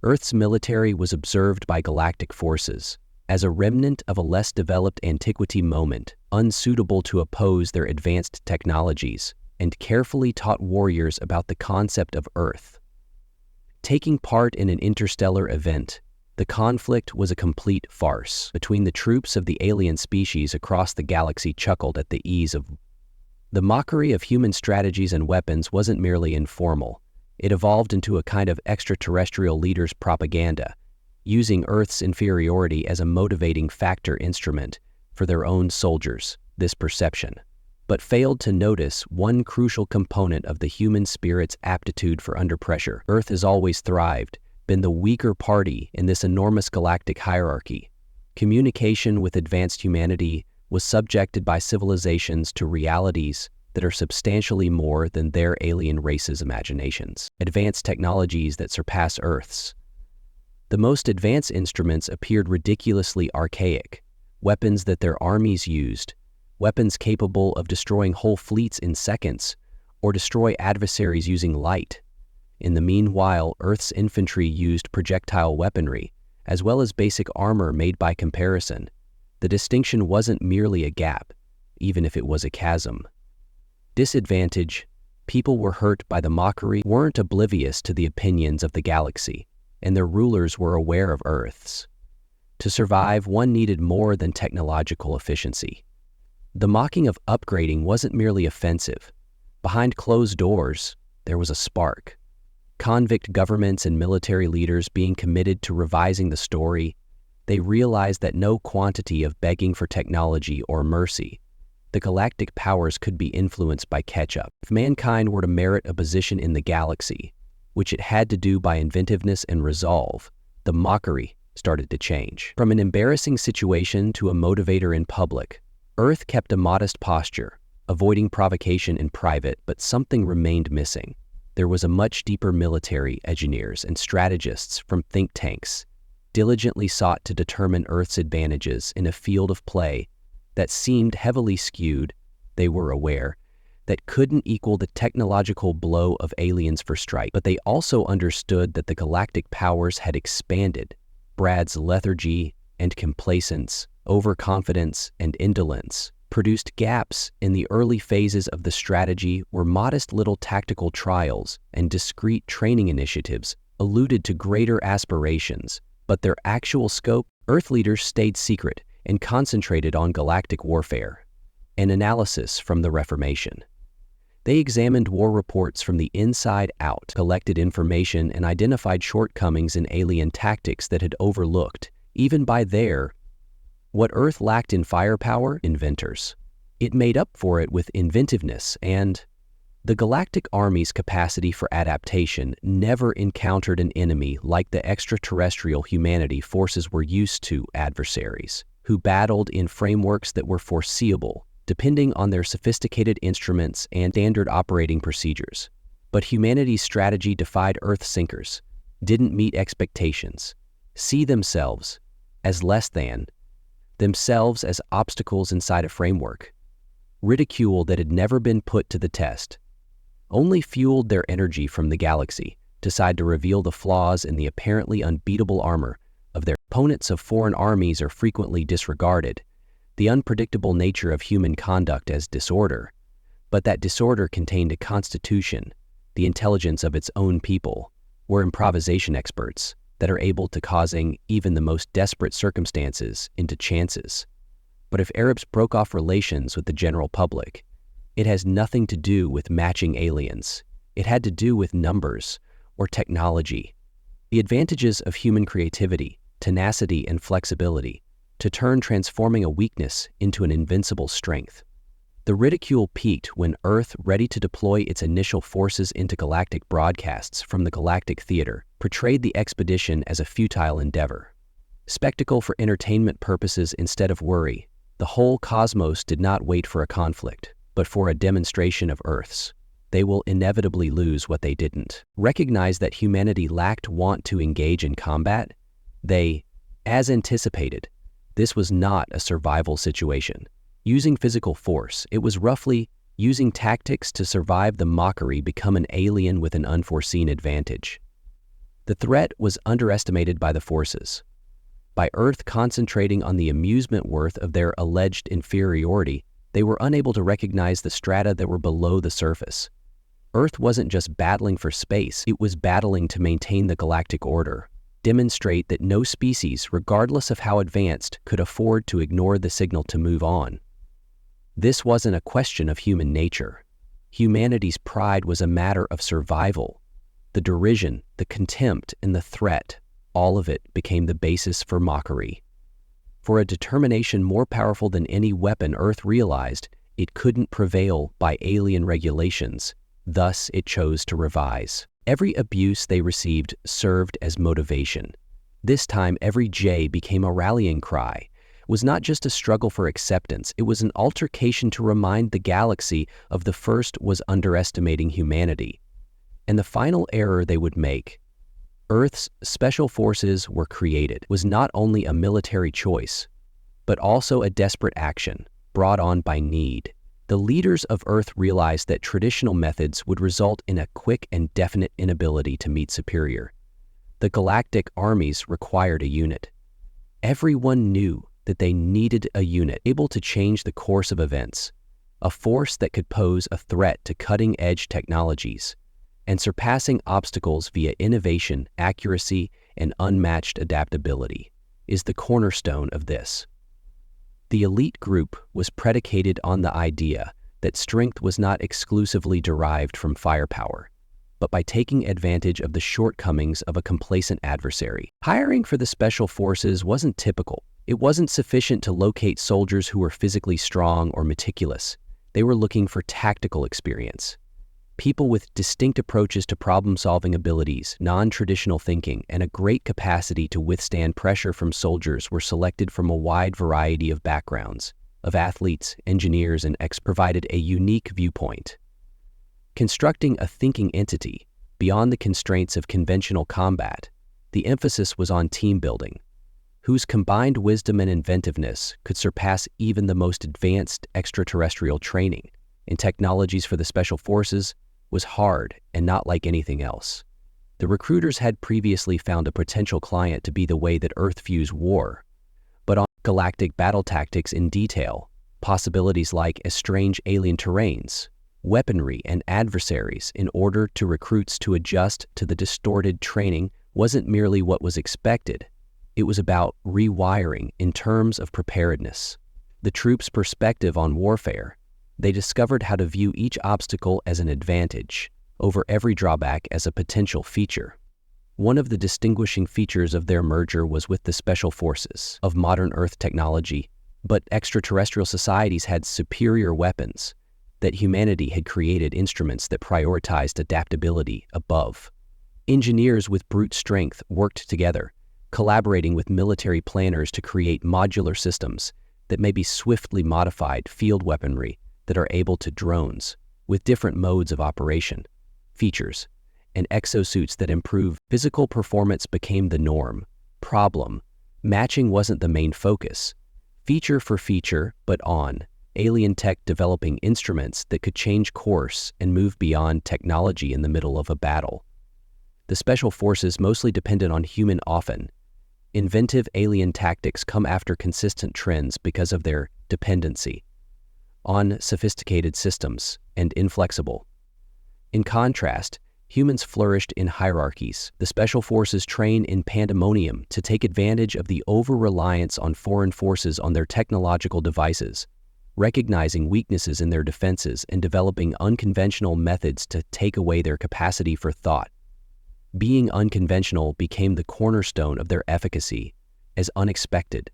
Earth's military was observed by galactic forces as a remnant of a less developed antiquity moment, unsuitable to oppose their advanced technologies, and carefully taught warriors about the concept of Earth. Taking part in an interstellar event, the conflict was a complete farce. Between the troops of the alien species across the galaxy chuckled at the ease of. The mockery of human strategies and weapons wasn't merely informal. It evolved into a kind of extraterrestrial leaders' propaganda, using Earth's inferiority as a motivating factor instrument for their own soldiers, this perception, but failed to notice one crucial component of the human spirit's aptitude for under pressure. Earth has always thrived, been the weaker party in this enormous galactic hierarchy. Communication with advanced humanity was subjected by civilizations to realities that are substantially more than their alien race's imaginations. Advanced technologies that surpass Earth's. The most advanced instruments appeared ridiculously archaic, weapons that their armies used, weapons capable of destroying whole fleets in seconds, or destroy adversaries using light. In the meanwhile, Earth's infantry used projectile weaponry, as well as basic armor made by comparison. The distinction wasn't merely a gap, even if it was a chasm. Disadvantage, people were hurt by the mockery, weren't oblivious to the opinions of the galaxy, and their rulers were aware of Earth's. To survive, one needed more than technological efficiency. The mocking of upgrading wasn't merely offensive. Behind closed doors, there was a spark. Convict governments and military leaders being committed to revising the story, they realized that no quantity of begging for technology or mercy, the galactic powers could be influenced by catch-up. If mankind were to merit a position in the galaxy, which it had to do by inventiveness and resolve, the mockery started to change. From an embarrassing situation to a motivator in public, Earth kept a modest posture, avoiding provocation in private, but something remained missing. There was a much deeper military. Engineers and strategists from think tanks diligently sought to determine Earth's advantages in a field of play that seemed heavily skewed. They were aware that couldn't equal the technological blow of aliens for strike, but they also understood that the galactic powers had expanded. Brad's lethargy and complacence, overconfidence and indolence produced gaps in the early phases of the strategy where modest little tactical trials and discrete training initiatives alluded to greater aspirations, but their actual scope. Earth leaders stayed secret and concentrated on galactic warfare. An analysis from the Reformation. They examined war reports from the inside out, collected information, and identified shortcomings in alien tactics that had overlooked, even by their, what Earth lacked in firepower, inventors. It made up for it with inventiveness, and the galactic army's capacity for adaptation never encountered an enemy like the extraterrestrial humanity forces were used to, adversaries who battled in frameworks that were foreseeable, depending on their sophisticated instruments and standard operating procedures. But humanity's strategy defied Earth sinkers, didn't meet expectations, see themselves as less than, themselves as obstacles inside a framework. Ridicule that had never been put to the test only fueled their energy from the galaxy, decide to reveal the flaws in the apparently unbeatable armor of their opponents. Of foreign armies are frequently disregarded, the unpredictable nature of human conduct as disorder, but that disorder contained a constitution, the intelligence of its own people, were improvisation experts that are able to causing even the most desperate circumstances into chances. But if Arabs broke off relations with the general public, it has nothing to do with matching aliens. It had to do with numbers or technology. The advantages of human creativity, tenacity, and flexibility to turn transforming a weakness into an invincible strength. The ridicule peaked when Earth, ready to deploy its initial forces into galactic broadcasts from the galactic theater, portrayed the expedition as a futile endeavor. Spectacle for entertainment purposes instead of worry, the whole cosmos did not wait for a conflict, but for a demonstration of Earth's. They will inevitably lose what they didn't. Recognize that humanity lacked want to engage in combat. They, as anticipated, this was not a survival situation. Using physical force, it was roughly using tactics to survive the mockery, become an alien with an unforeseen advantage. The threat was underestimated by the forces. By Earth concentrating on the amusement worth of their alleged inferiority, they were unable to recognize the strata that were below the surface. Earth wasn't just battling for space, it was battling to maintain the galactic order, demonstrate that no species, regardless of how advanced, could afford to ignore the signal to move on. This wasn't a question of human nature. Humanity's pride was a matter of survival. The derision, the contempt, and the threat, all of it became the basis for mockery. For a determination more powerful than any weapon Earth realized, it couldn't prevail by alien regulations. Thus, it chose to revise. Every abuse they received served as motivation. This time, every J became a rallying cry. It was not just a struggle for acceptance, it was an altercation to remind the galaxy of the first was underestimating humanity. And the final error they would make, Earth's special forces were created, was not only a military choice, but also a desperate action brought on by need. The leaders of Earth realized that traditional methods would result in a quick and definite inability to meet superior. The galactic armies required a unit. Everyone knew that they needed a unit able to change the course of events, a force that could pose a threat to cutting-edge technologies, and surpassing obstacles via innovation, accuracy, and unmatched adaptability is the cornerstone of this. The elite group was predicated on the idea that strength was not exclusively derived from firepower, but by taking advantage of the shortcomings of a complacent adversary. Hiring for the special forces wasn't typical. It wasn't sufficient to locate soldiers who were physically strong or meticulous. They were looking for tactical experience. People with distinct approaches to problem-solving abilities, non-traditional thinking, and a great capacity to withstand pressure from soldiers were selected from a wide variety of backgrounds, of athletes, engineers, and provided a unique viewpoint. Constructing a thinking entity beyond the constraints of conventional combat, the emphasis was on team building, whose combined wisdom and inventiveness could surpass even the most advanced extraterrestrial training in technologies for the special forces was hard and not like anything else. The recruiters had previously found a potential client to be the way that Earth views war, but on galactic battle tactics in detail, possibilities like strange alien terrains, weaponry, and adversaries in order to recruits to adjust to the distorted training wasn't merely what was expected. It was about rewiring in terms of preparedness. The troops' perspective on warfare, they discovered how to view each obstacle as an advantage, over every drawback as a potential feature. One of the distinguishing features of their merger was with the special forces of modern Earth technology, but extraterrestrial societies had superior weapons, that humanity had created instruments that prioritized adaptability above. Engineers with brute strength worked together, collaborating with military planners to create modular systems that may be swiftly modified field weaponry that are able to drones with different modes of operation, features, and exosuits that improve physical performance became the norm. Problem: matching wasn't the main focus. Feature for feature, but on alien tech developing instruments that could change course and move beyond technology in the middle of a battle. The special forces mostly depended on human often. Inventive alien tactics come after consistent trends because of their dependency on sophisticated systems and inflexible. In contrast, humans flourished in hierarchies. The special forces train in pandemonium to take advantage of the over-reliance on foreign forces on their technological devices, recognizing weaknesses in their defenses and developing unconventional methods to take away their capacity for thought. Being unconventional became the cornerstone of their efficacy, as unexpected.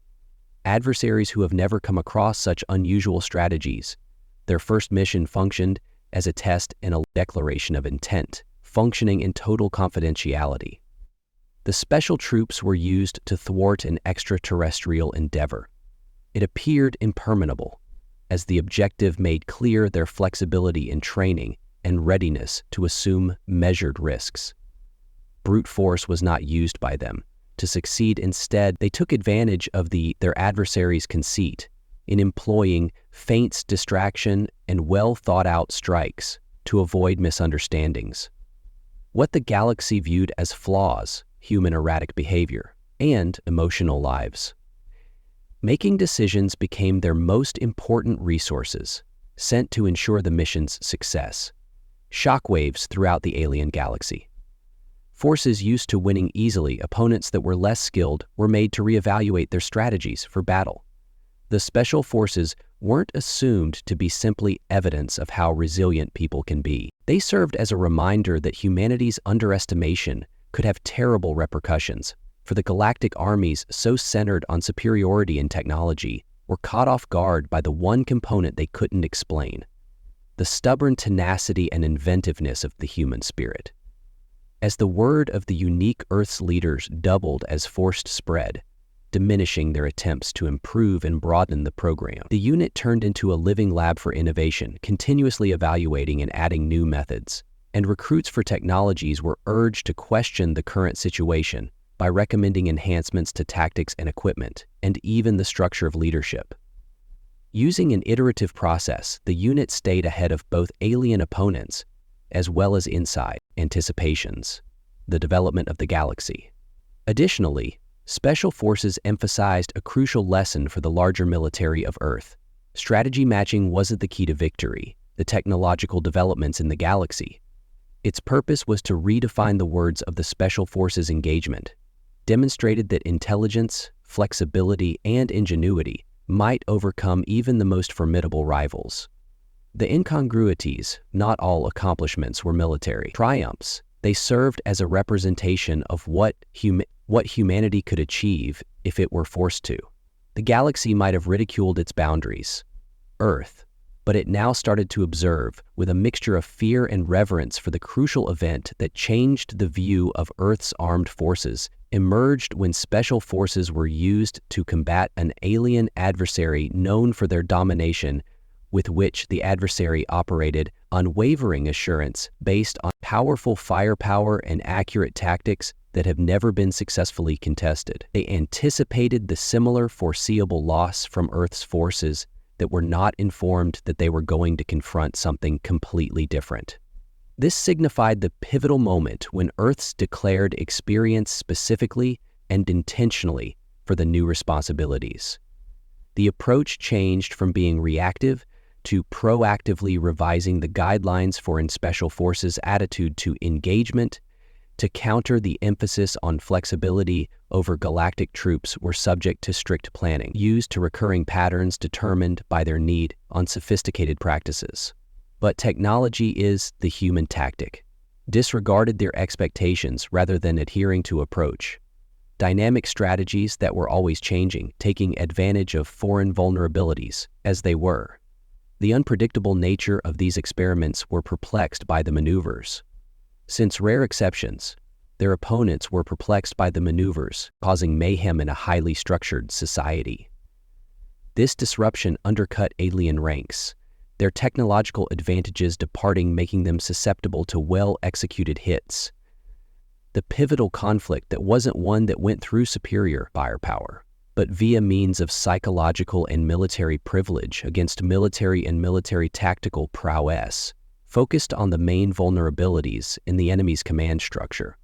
Adversaries who have never come across such unusual strategies. Their first mission functioned as a test and a declaration of intent, functioning in total confidentiality. The special troops were used to thwart an extraterrestrial endeavor. It appeared impermeable, as the objective made clear their flexibility in training and readiness to assume measured risks. Brute force was not used by them to succeed. Instead, they took advantage of their adversary's conceit in employing feints, distraction, and well-thought-out strikes to avoid misunderstandings. What the galaxy viewed as flaws human erratic behavior, and emotional lives. Making decisions became their most important resources, sent to ensure the mission's success. Shockwaves throughout the alien galaxy. Forces used to winning easily, opponents that were less skilled were made to reevaluate their strategies for battle. The special forces weren't assumed to be simply evidence of how resilient people can be. They served as a reminder that humanity's underestimation could have terrible repercussions, for the galactic armies so centered on superiority in technology were caught off guard by the one component they couldn't explain: the stubborn tenacity and inventiveness of the human spirit. As the word of the unique Earth's leaders doubled as force spread, diminishing their attempts to improve and broaden the program, the unit turned into a living lab for innovation, continuously evaluating and adding new methods, and recruits for technologies were urged to question the current situation by recommending enhancements to tactics and equipment, and even the structure of leadership. Using an iterative process, the unit stayed ahead of both alien opponents as well as inside anticipations, the development of the galaxy. Additionally, Special Forces emphasized a crucial lesson for the larger military of Earth. Strategy matching wasn't the key to victory, the technological developments in the galaxy. Its purpose was to redefine the words of the Special Forces engagement, demonstrated that intelligence, flexibility, and ingenuity might overcome even the most formidable rivals. The incongruities, not all accomplishments were military triumphs. They served as a representation of what humanity could achieve if it were forced to. The galaxy might have ridiculed its boundaries, Earth, but it now started to observe with a mixture of fear and reverence for the crucial event that changed the view of Earth's armed forces, emerged when Special Forces were used to combat an alien adversary known for their domination, with which the adversary operated unwavering assurance based on powerful firepower and accurate tactics that have never been successfully contested. They anticipated the similar foreseeable loss from Earth's forces that were not informed that they were going to confront something completely different. This signified the pivotal moment when Earth's declared experience specifically and intentionally for the new responsibilities. The approach changed from being reactive to proactively revising the guidelines for Special Forces' attitude to engagement. To counter the emphasis on flexibility over galactic troops were subject to strict planning, used to recurring patterns determined by their need on sophisticated practices. But technology is the human tactic, disregarded their expectations rather than adhering to approach. Dynamic strategies that were always changing, taking advantage of foreign vulnerabilities as they were. The unpredictable nature of these experiments were perplexed by the maneuvers. Since rare exceptions, their opponents were perplexed by the maneuvers, causing mayhem in a highly structured society. This disruption undercut alien ranks, their technological advantages departing, making them susceptible to well-executed hits. The pivotal conflict that wasn't one that went through superior firepower, but via means of psychological and military privilege against military and military tactical prowess, focused on the main vulnerabilities in the enemy's command structure.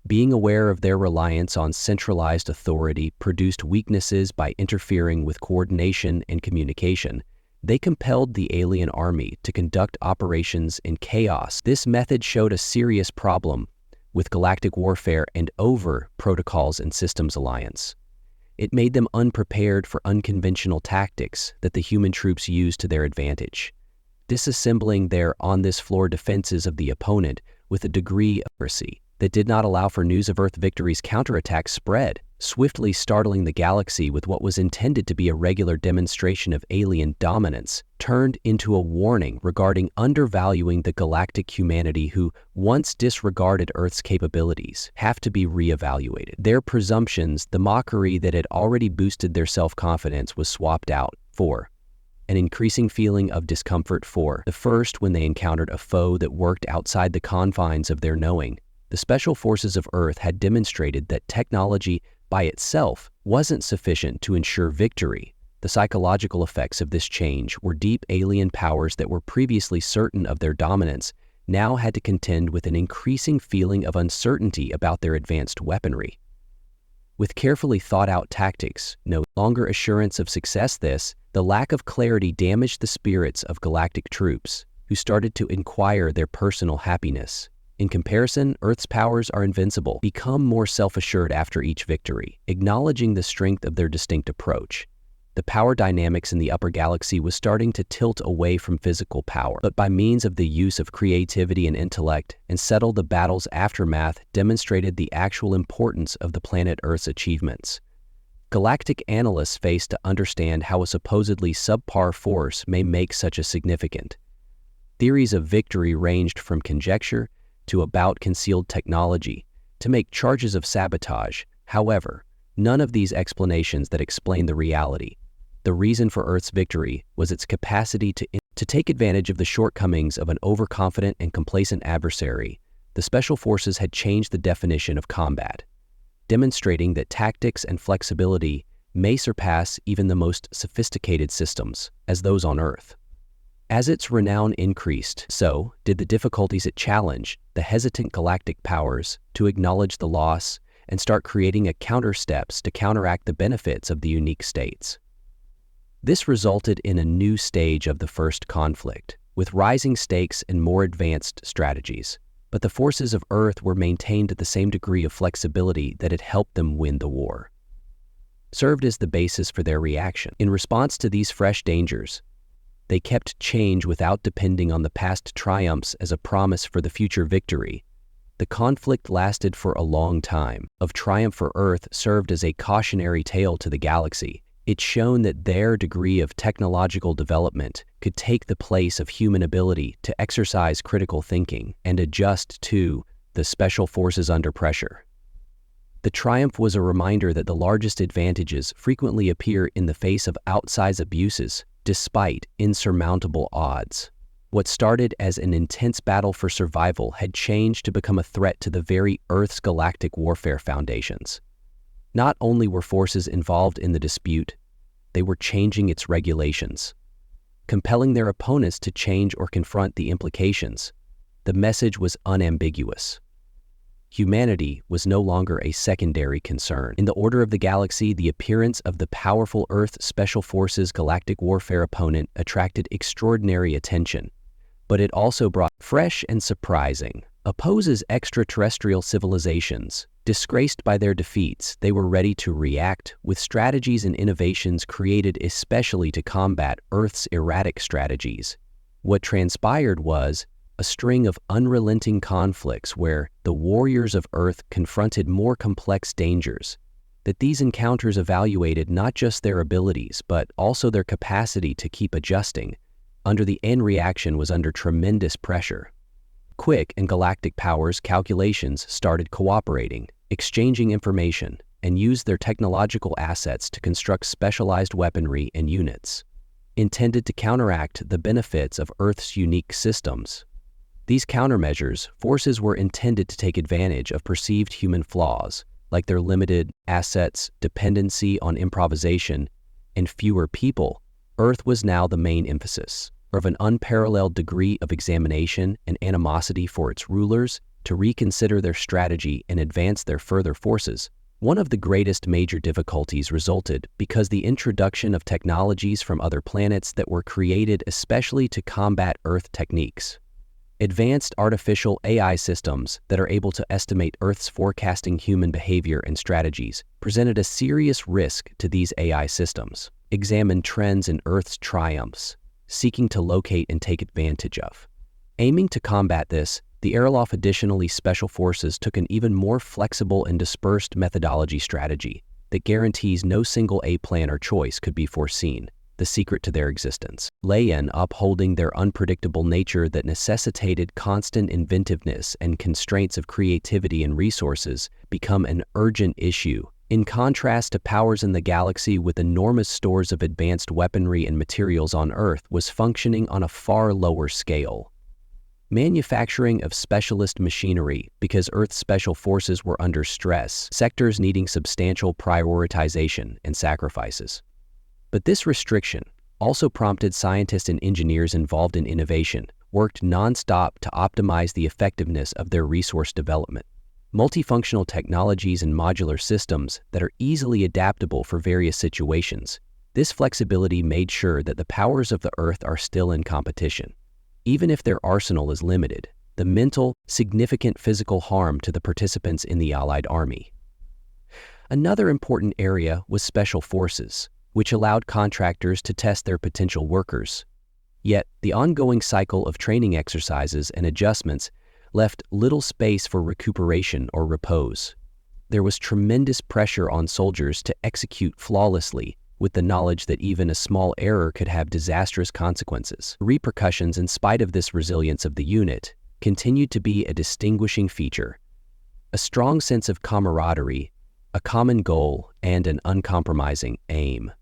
Being aware of their reliance on centralized authority produced weaknesses by interfering with coordination and communication. They compelled the alien army to conduct operations in chaos. This method showed a serious problem with galactic warfare and over protocols and systems alliance. It made them unprepared for unconventional tactics that the human troops used to their advantage, disassembling their on-this-floor defenses of the opponent with a degree of accuracy that did not allow for news of Earth victory's counterattack spread, swiftly startling the galaxy with what was intended to be a regular demonstration of alien dominance, turned into a warning regarding undervaluing the galactic humanity who, once disregarded Earth's capabilities, have to be reevaluated. Their presumptions, the mockery that had already boosted their self-confidence, was swapped out for an increasing feeling of discomfort for the first when they encountered a foe that worked outside the confines of their knowing. The Special Forces of Earth had demonstrated that technology by itself wasn't sufficient to ensure victory. The psychological effects of this change were deep alien powers that were previously certain of their dominance, now had to contend with an increasing feeling of uncertainty about their advanced weaponry. With carefully thought-out tactics, no longer assurance of success, the lack of clarity damaged the spirits of galactic troops, who started to inquire their personal happiness. In comparison, Earth's powers are invincible, become more self-assured after each victory, acknowledging the strength of their distinct approach. The power dynamics in the upper galaxy was starting to tilt away from physical power, but by means of the use of creativity and intellect, and settle the battle's aftermath demonstrated the actual importance of the planet Earth's achievements. Galactic analysts faced to understand how a supposedly subpar force may make such a significant. Theories of victory ranged from conjecture to about concealed technology to make charges of sabotage. However, none of these explanations that explain the reality. The reason for Earth's victory was its capacity to take advantage of the shortcomings of an overconfident and complacent adversary. The Special Forces had changed the definition of combat, demonstrating that tactics and flexibility may surpass even the most sophisticated systems, as those on Earth. As its renown increased, so did the difficulties it challenged the hesitant galactic powers to acknowledge the loss and start creating counter-steps to counteract the benefits of the unique states. This resulted in a new stage of the first conflict, with rising stakes and more advanced strategies. But the forces of Earth were maintained at the same degree of flexibility that had helped them win the war, served as the basis for their reaction. In response to these fresh dangers, they kept change without depending on the past triumphs as a promise for the future victory. The conflict lasted for a long time. Of triumph for Earth served as a cautionary tale to the galaxy. It shone that their degree of technological development could take the place of human ability to exercise critical thinking and adjust to the special forces under pressure. The triumph was a reminder that the largest advantages frequently appear in the face of outsized abuses, despite insurmountable odds. What started as an intense battle for survival had changed to become a threat to the very Earth's galactic warfare foundations. Not only were forces involved in the dispute, they were changing its regulations, compelling their opponents to change or confront the implications. The message was unambiguous. Humanity was no longer a secondary concern. In the order of the galaxy, the appearance of the powerful Earth Special Forces galactic warfare opponent attracted extraordinary attention, but it also brought fresh and surprising. Opposes extraterrestrial civilizations. Disgraced by their defeats, they were ready to react with strategies and innovations created especially to combat Earth's erratic strategies. What transpired was a string of unrelenting conflicts where the warriors of Earth confronted more complex dangers. That these encounters evaluated not just their abilities, but also their capacity to keep adjusting. Under the end reaction was under tremendous pressure. Quick and galactic powers calculations started cooperating, exchanging information, and used their technological assets to construct specialized weaponry and units, intended to counteract the benefits of Earth's unique systems. These countermeasures, forces were intended to take advantage of perceived human flaws, like their limited assets, dependency on improvisation, and fewer people. Earth was now the main emphasis of an unparalleled degree of examination and animosity for its rulers to reconsider their strategy and advance their further forces. One of the greatest major difficulties resulted because the introduction of technologies from other planets that were created especially to combat Earth techniques. Advanced artificial AI systems that are able to estimate Earth's forecasting human behavior and strategies presented a serious risk to these AI systems. Examine trends in Earth's triumphs, seeking to locate and take advantage of. Aiming to combat this, the Aerolof additionally Special Forces took an even more flexible and dispersed methodology strategy that guarantees no single A plan or choice could be foreseen. The secret to their existence lay in upholding their unpredictable nature that necessitated constant inventiveness, and constraints of creativity and resources become an urgent issue. In contrast to powers in the galaxy with enormous stores of advanced weaponry and materials, on Earth was functioning on a far lower scale. Manufacturing of specialist machinery, because Earth's special forces were under stress, sectors needing substantial prioritization and sacrifices. But this restriction also prompted scientists and engineers involved in innovation, worked nonstop to optimize the effectiveness of their resource development. Multifunctional technologies and modular systems that are easily adaptable for various situations. This flexibility made sure that the powers of the Earth are still in competition. Even if their arsenal is limited, the mental, significant physical harm to the participants in the Allied army. Another important area was special forces, which allowed contractors to test their potential workers. Yet, the ongoing cycle of training exercises and adjustments left little space for recuperation or repose. There was tremendous pressure on soldiers to execute flawlessly, with the knowledge that even a small error could have disastrous consequences. Repercussions, in spite of this resilience of the unit, continued to be a distinguishing feature. A strong sense of camaraderie, a common goal, and an uncompromising aim.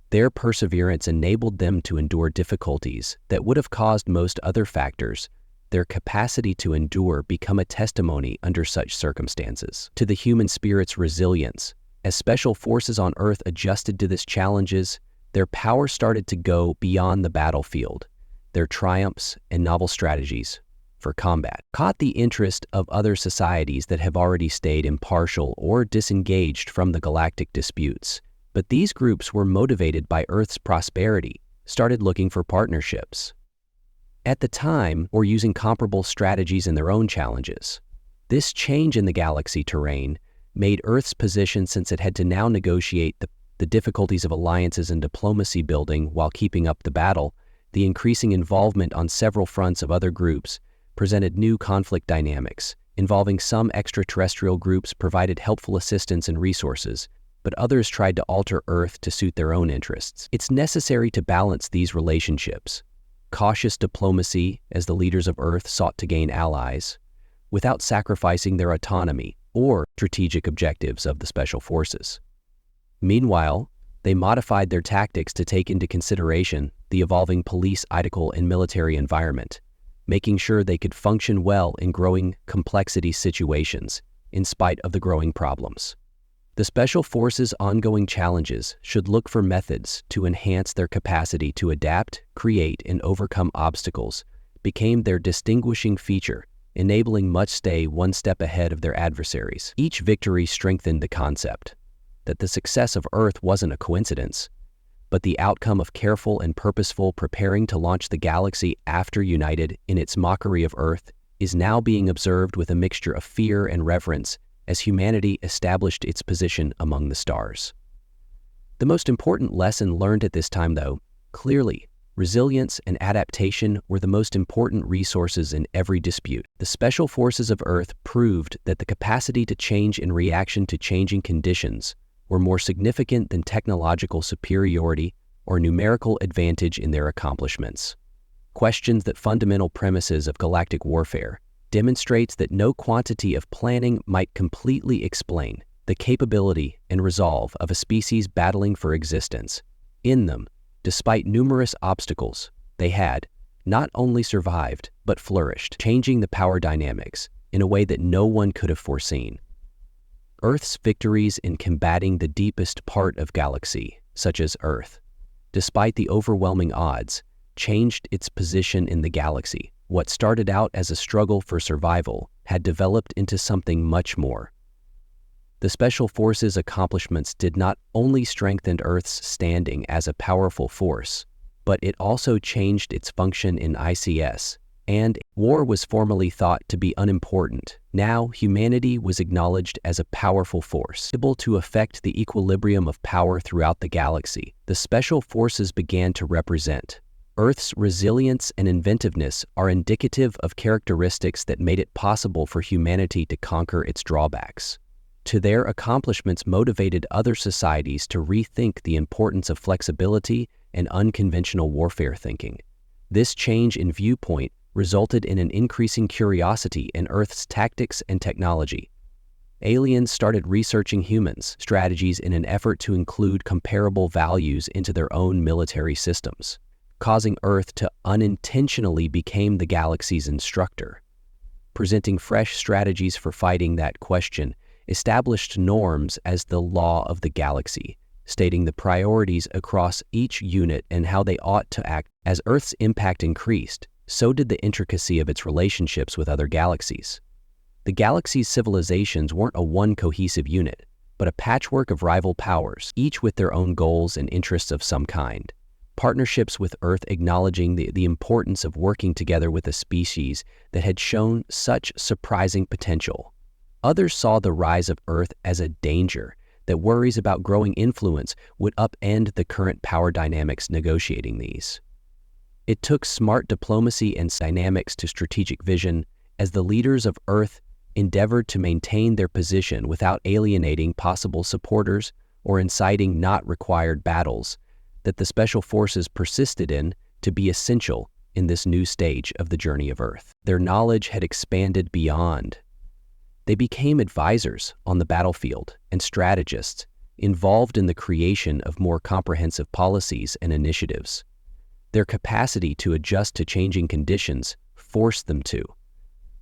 Their perseverance enabled them to endure difficulties that would have caused most other factors, their capacity to endure become a testimony under such circumstances to the human spirit's resilience. As special forces on Earth adjusted to these challenges, their power started to go beyond the battlefield. Their triumphs and novel strategies for combat caught the interest of other societies that have already stayed impartial or disengaged from the galactic disputes. But these groups were motivated by Earth's prosperity, started looking for partnerships. At the time, or using comparable strategies in their own challenges. This change in the galaxy terrain made Earth's position, since it had to now negotiate the difficulties of alliances and diplomacy building while keeping up the battle, the increasing involvement on several fronts of other groups presented new conflict dynamics, involving some extraterrestrial groups provided helpful assistance and resources, but others tried to alter Earth to suit their own interests. It's necessary to balance these relationships. Cautious diplomacy, as the leaders of Earth sought to gain allies, without sacrificing their autonomy or strategic objectives of the special forces. Meanwhile, they modified their tactics to take into consideration the evolving political and military environment, making sure they could function well in growing complexity situations in spite of the growing problems. The Special Forces' ongoing challenges should look for methods to enhance their capacity to adapt, create, and overcome obstacles, became their distinguishing feature, enabling much stay one step ahead of their adversaries. Each victory strengthened the concept that the success of Earth wasn't a coincidence, but the outcome of careful and purposeful preparing to launch the galaxy after united in its mockery of Earth is now being observed with a mixture of fear and reverence as humanity established its position among the stars. The most important lesson learned at this time, though, clearly, resilience and adaptation were the most important resources in every dispute. The Special Forces of Earth proved that the capacity to change in reaction to changing conditions were more significant than technological superiority or numerical advantage in their accomplishments. Questions that fundamental premises of galactic warfare demonstrates that no quantity of planning might completely explain the capability and resolve of a species battling for existence. In them, despite numerous obstacles, they had not only survived, but flourished, changing the power dynamics in a way that no one could have foreseen. Earth's victories in combating the deepest part of galaxy, such as Earth, despite the overwhelming odds, changed its position in the galaxy. What started out as a struggle for survival had developed into something much more. The Special Forces' accomplishments did not only strengthen Earth's standing as a powerful force, but it also changed its function in ICS, and war was formerly thought to be unimportant. Now, humanity was acknowledged as a powerful force, able to affect the equilibrium of power throughout the galaxy. The Special Forces began to represent Earth's resilience and inventiveness are indicative of characteristics that made it possible for humanity to conquer its drawbacks. To their accomplishments motivated other societies to rethink the importance of flexibility and unconventional warfare thinking. This change in viewpoint resulted in an increasing curiosity in Earth's tactics and technology. Aliens started researching humans' strategies in an effort to include comparable values into their own military systems, causing Earth to unintentionally become the galaxy's instructor. Presenting fresh strategies for fighting that question established norms as the law of the galaxy, stating the priorities across each unit and how they ought to act. As Earth's impact increased, so did the intricacy of its relationships with other galaxies. The galaxy's civilizations weren't a one cohesive unit, but a patchwork of rival powers, each with their own goals and interests of some kind. Partnerships with Earth acknowledging the importance of working together with a species that had shown such surprising potential. Others saw the rise of Earth as a danger, that worries about growing influence would upend the current power dynamics negotiating these. It took smart diplomacy and dynamics to strategic vision as the leaders of Earth endeavored to maintain their position without alienating possible supporters or inciting not required battles that the Special Forces persisted in to be essential in this new stage of the journey of Earth. Their knowledge had expanded beyond. They became advisors on the battlefield and strategists involved in the creation of more comprehensive policies and initiatives. Their capacity to adjust to changing conditions forced them to,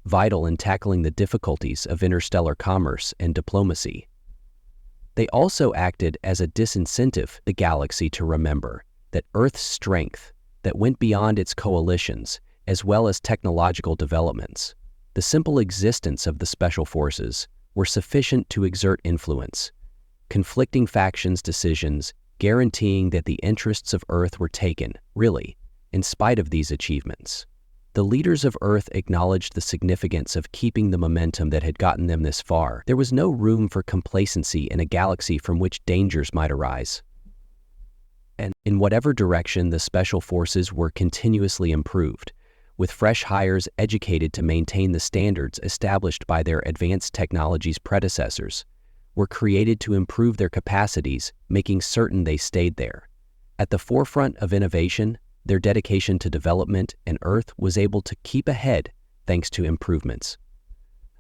vital in tackling the difficulties of interstellar commerce and diplomacy. They also acted as a disincentive the galaxy to remember that Earth's strength that went beyond its coalitions as well as technological developments, the simple existence of the Special Forces, were sufficient to exert influence. Conflicting factions' decisions guaranteeing that the interests of Earth were taken, really, in spite of these achievements. The leaders of Earth acknowledged the significance of keeping the momentum that had gotten them this far. There was no room for complacency in a galaxy from which dangers might arise. And in whatever direction, the Special Forces were continuously improved, with fresh hires educated to maintain the standards established by their advanced technology's predecessors, were created to improve their capacities, making certain they stayed there. At the forefront of innovation, their dedication to development, and Earth was able to keep ahead thanks to improvements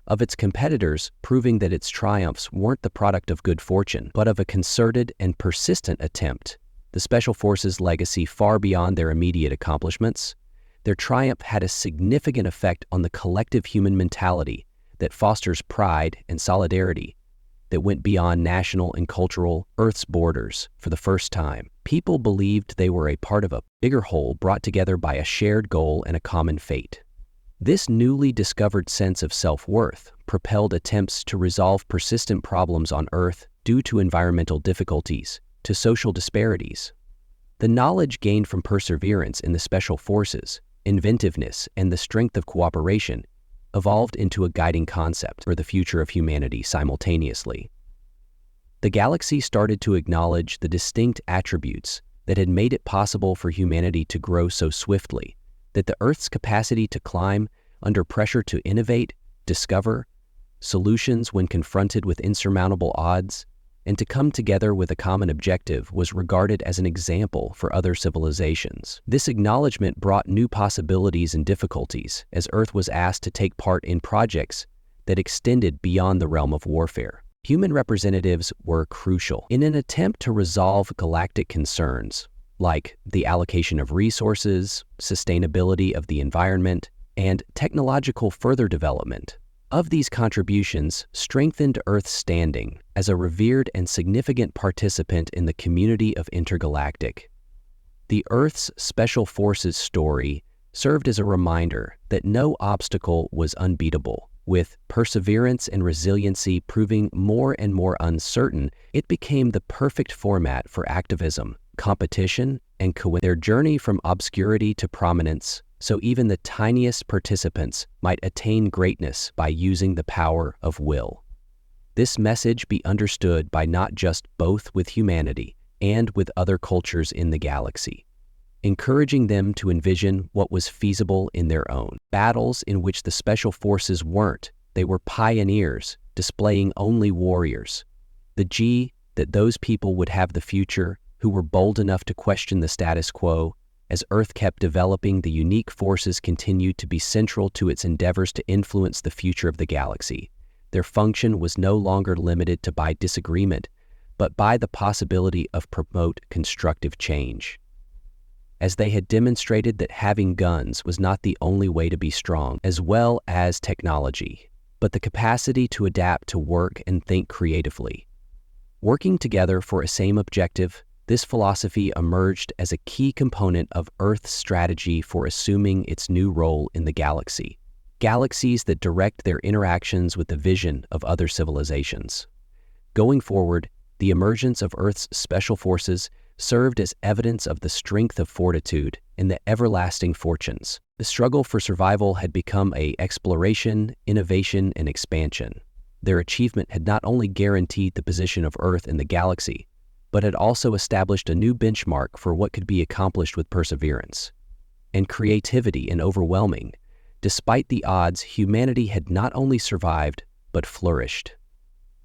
of its competitors, proving that its triumphs weren't the product of good fortune, but of a concerted and persistent attempt. The Special Forces' legacy far beyond their immediate accomplishments. Their triumph had a significant effect on the collective human mentality that fosters pride and solidarity that went beyond national and cultural Earth's borders. For the first time, people believed they were a part of a bigger whole brought together by a shared goal and a common fate. This newly discovered sense of self-worth propelled attempts to resolve persistent problems on Earth due to environmental difficulties, to social disparities. The knowledge gained from perseverance in the Special Forces, inventiveness, and the strength of cooperation evolved into a guiding concept for the future of humanity simultaneously. The galaxy started to acknowledge the distinct attributes that had made it possible for humanity to grow so swiftly, that the Earth's capacity to climb under pressure to innovate, discover solutions when confronted with insurmountable odds, and to come together with a common objective was regarded as an example for other civilizations. This acknowledgement brought new possibilities and difficulties as Earth was asked to take part in projects that extended beyond the realm of warfare. Human representatives were crucial in an attempt to resolve galactic concerns like the allocation of resources, sustainability of the environment, and technological further development. Of these contributions strengthened Earth's standing as a revered and significant participant in the community of intergalactic. The Earth's Special Forces story served as a reminder that no obstacle was unbeatable. With perseverance and resiliency proving more and more uncertain, it became the perfect format for activism, competition, and their journey from obscurity to prominence, so even the tiniest participants might attain greatness by using the power of will. This message be understood by not just both with humanity and with other cultures in the galaxy, encouraging them to envision what was feasible in their own battles in which the Special Forces weren't. They were pioneers, displaying only warriors. That those people would have the future who were bold enough to question the status quo. As Earth kept developing, the unique forces continued to be central to its endeavors to influence the future of the galaxy. Their function was no longer limited to by disagreement, but by the possibility of promote constructive change. As they had demonstrated that having guns was not the only way to be strong, as well as technology, but the capacity to adapt to work and think creatively. Working together for a same objective, This philosophy emerged as a key component of Earth's strategy for assuming its new role in the galaxy. Galaxies that direct their interactions with the vision of other civilizations. Going forward, the emergence of Earth's special forces served as evidence of the strength of fortitude and the everlasting fortunes. The struggle for survival had become an exploration, innovation, and expansion. Their achievement had not only guaranteed the position of Earth in the galaxy, but had also established a new benchmark for what could be accomplished with perseverance and creativity and overwhelming. Despite the odds, humanity had not only survived, but flourished,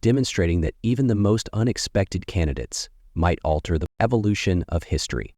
demonstrating that even the most unexpected candidates might alter the evolution of history.